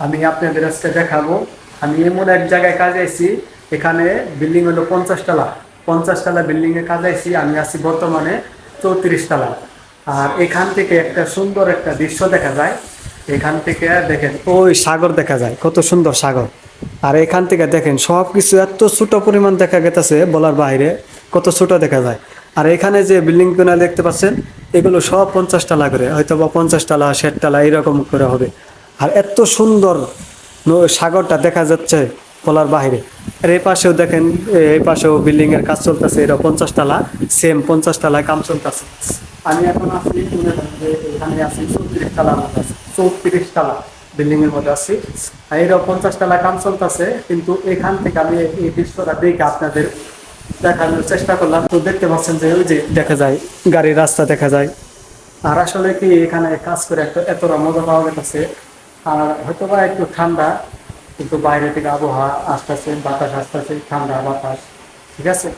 আমি আপনাদের আজকে দেখাবো। আমি এমন এক জায়গায় কাজে আইছি, এখানে বিল্ডিং হলো 50 তলা। 50 তলা বিল্ডিং এ কাজ আইছি। আমি আছি বর্তমানে 34 তলা। আর এখান থেকে একটা সুন্দর একটা দৃশ্য দেখা যায়। এখান থেকে দেখেন ওই সাগর দেখা যায়, কত সুন্দর সাগর। আর এখান থেকে দেখেন সবকিছু এত ছোট পরিমাণ দেখা গেতেছে, বলার বাইরে কত ছোট দেখা যায়। আর এখানে যে বিল্ডিং গুলো দেখতে পাচ্ছেন, এগুলো সব 50 তলা করে, হয়তো বা 50 তলা 60 তলা এরকম করে হবে। আর এত সুন্দর সাগরটা দেখা যাচ্ছে বলার বাইরে। আর এই পাশেও দেখেন, এই পাশেও বিল্ডিং এর কাজ চলতেছে, এটা 50 তলা, সেম 50 তলায় কাম চলতেছে। আমি এখন আছি এখানে আছি 34 তলার মধ্যে আছি, 34 তলা বিল্ডিং এর মধ্যে আছি। আর এরা 50 তলা কাম চলতেছে, কিন্তু এখান থেকে আমি এই দৃশ্যটা দেখে আপনাদের দেখানোর চেষ্টা করলাম। তো দেখতে পাচ্ছেন যে ওই যে দেখা যায় গাড়ির রাস্তা দেখা যায়। আর আসলে কি এখানে কাজ করে একটা এতটা মজা পাওয়া গেছে। আর হয়তো বা একটু ঠান্ডা, কিন্তু বাইরে থেকে আবহাওয়া আসতেছে, বাতাস আসতেছে, ঠান্ডা বাতাস। ঠিক আছে।